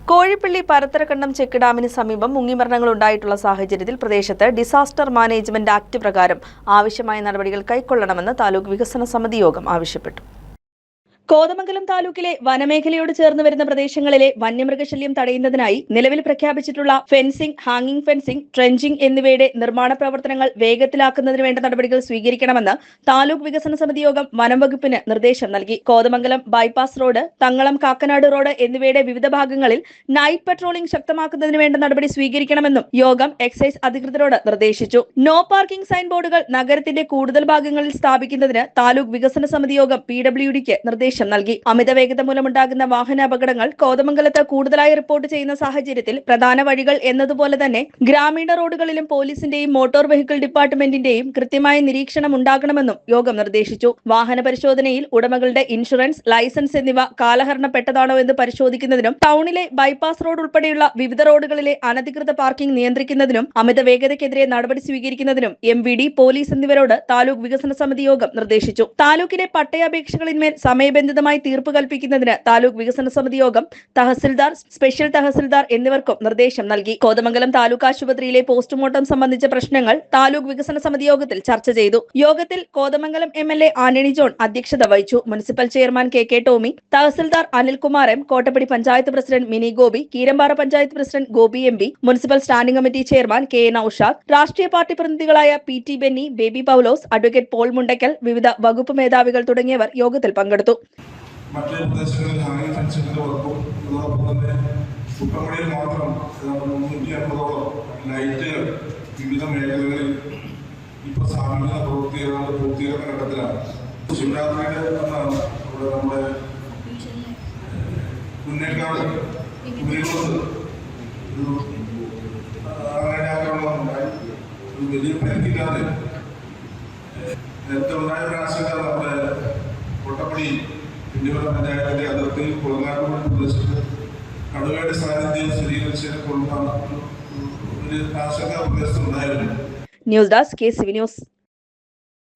Kozhippally പരത്തരക്കണ്ടം check ഡാമിന് സമീപം മുങ്ങിമരണങ്ങൾ ഉണ്ടായിട്ടുള്ള സാഹചര്യത്തിൽ പ്രദേശത്ത് ഡിസാസ്റ്റർ മാനേജ്മെന്റ് ആക്ട് പ്രകാരം ആവശ്യമായ നടപടികൾ കൈക്കൊള്ളണമെന്ന് താലൂക്ക് വികസന സമിതി യോഗം ആവശ്യപ്പെട്ടു. കോതമംഗലം താലൂക്കിലെ വനമേഖലയോട് ചേർന്ന് വരുന്ന പ്രദേശങ്ങളിലെ വന്യമൃഗശല്യം തടയുന്നതിനായി നിലവിൽ പ്രഖ്യാപിച്ചിട്ടുള്ള ഫെൻസിംഗ്, ഹാങ്ങിംഗ് ഫെൻസിംഗ്, ട്രെഞ്ചിംഗ് എന്നിവയുടെ നിർമ്മാണ പ്രവർത്തനങ്ങൾ വേഗത്തിലാക്കുന്നതിന് വേണ്ട നടപടികൾ സ്വീകരിക്കണമെന്ന് താലൂക്ക് വികസന സമിതി യോഗം വനം വകുപ്പിന് നിർദ്ദേശം നൽകി. Kothamangalam bypass road, Thangalam Kakkanad road എന്നിവയുടെ വിവിധ ഭാഗങ്ങളിൽ നൈറ്റ് പട്രോളിംഗ് ശക്തമാക്കുന്നതിന് വേണ്ട നടപടി സ്വീകരിക്കണമെന്നും യോഗം എക്സൈസ് അധികൃതരോട് നിർദ്ദേശിച്ചു. നോ പാർക്കിംഗ് സൈൻ ബോർഡുകൾ നഗരത്തിന്റെ കൂടുതൽ ഭാഗങ്ങളിൽ സ്ഥാപിക്കുന്നതിന് താലൂക്ക് വികസന സമിതി യോഗം PWDക്ക് നിർദ്ദേശം നൽകി. അമിത വേഗത മൂലമുണ്ടാകുന്ന വാഹന അപകടങ്ങൾ കോതമംഗലത്ത് കൂടുതലായി റിപ്പോർട്ട് ചെയ്യുന്ന സാഹചര്യത്തിൽ പ്രധാന വഴികൾ എന്നതുപോലെ തന്നെ ഗ്രാമീണ റോഡുകളിലും പോലീസിന്റെയും മോട്ടോർ വെഹിക്കിൾ ഡിപ്പാർട്ട്മെന്റിന്റെയും കൃത്യമായ നിരീക്ഷണം ഉണ്ടാകണമെന്നും യോഗം നിർദ്ദേശിച്ചു. വാഹന പരിശോധനയിൽ ഉടമകളുടെ ഇൻഷുറൻസ്, ലൈസൻസ് എന്നിവ കാലഹരണപ്പെട്ടതാണോ എന്ന് പരിശോധിക്കുന്നതിനും ടൗണിലെ ബൈപ്പാസ് റോഡ് ഉൾപ്പെടെയുള്ള വിവിധ റോഡുകളിലെ അനധികൃത പാർക്കിംഗ് നിയന്ത്രിക്കുന്നതിനും അമിത വേഗതയ്ക്കെതിരെ നടപടി സ്വീകരിക്കുന്നതിനും MVD, പോലീസ് എന്നിവരോട് താലൂക്ക് വികസന സമിതി യോഗം നിർദ്ദേശിച്ചു. താലൂക്കിലെ പട്ടയാപേക്ഷകളിന്മേൽ സമയബന്ധിതമായി തീർപ്പ് കൽപ്പിക്കുന്നതിന് താലൂക്ക് വികസന സമിതി യോഗം തഹസിൽദാർ, സ്പെഷ്യൽ തഹസിൽദാർ എന്നിവർക്കും നിർദ്ദേശം നൽകി. കോതമംഗലം താലൂക്ക് ആശുപത്രിയിലെ പോസ്റ്റ്മോർട്ടം സംബന്ധിച്ച പ്രശ്നങ്ങൾ താലൂക്ക് വികസന സമിതി യോഗത്തിൽ ചർച്ച ചെയ്തു. യോഗത്തിൽ കോതമംഗലം MLA ആന്റണി ജോൺ അധ്യക്ഷത വഹിച്ചു. Municipal chairman KK Tomy, tahsildar Anilkumar M, Kottappady panchayat president Mini Gopi, Keerampara panchayat president Gopi MP, municipal standing committee chairman KA Noushad, രാഷ്ട്രീയ പാർട്ടി പ്രതിനിധികളായ PT ബെന്നി, ബേബി പൗലോസ്, അഡ്വക്കേറ്റ് പോൾ മുണ്ടക്കൽ, വിവിധ വകുപ്പ് മേധാവികൾ തുടങ്ങിയവർ യോഗത്തിൽ പങ്കെടുത്തു. മറ്റു പ്രദേശങ്ങളിൽ ഹാങ്ങിങ് ഫെൻസിങ്ങിന്റെ വർക്കും അതോടൊപ്പം തന്നെ കുട്ടമ്പടിയിൽ മാത്രം 350ഓളം ലൈറ്റുകൾ വിവിധ മേഖലകളിൽ ഇപ്പോൾ സാമൂഹിക പൂർത്തീകരണ ഘട്ടത്തിലാണ്. ശിവരാത്രിയുടെ എന്നാണ് ഇവിടെ നമ്മുടെ മുന്നേക്കാട് അങ്ങനെ ആക്രമണമുണ്ടായി. വലിയ പരിക്കില്ലാതെ നേരത്തെ ഉണ്ടായ ഒരു ആശങ്ക നമ്മുടെ കോട്ടപ്പടി പിന്നീട് പഞ്ചായത്തിന്റെ അതിർത്തിയിൽ കുളങ്ങാട്ടുപുഴ പ്രദേശത്ത് കടുവയുടെ സാന്നിധ്യം സ്ഥിരീകരിച്ചതിനെ കൊണ്ടാണ് ഒരു ആശങ്ക പ്രദേശത്തുണ്ടായിരുന്നു. News desk KCV news.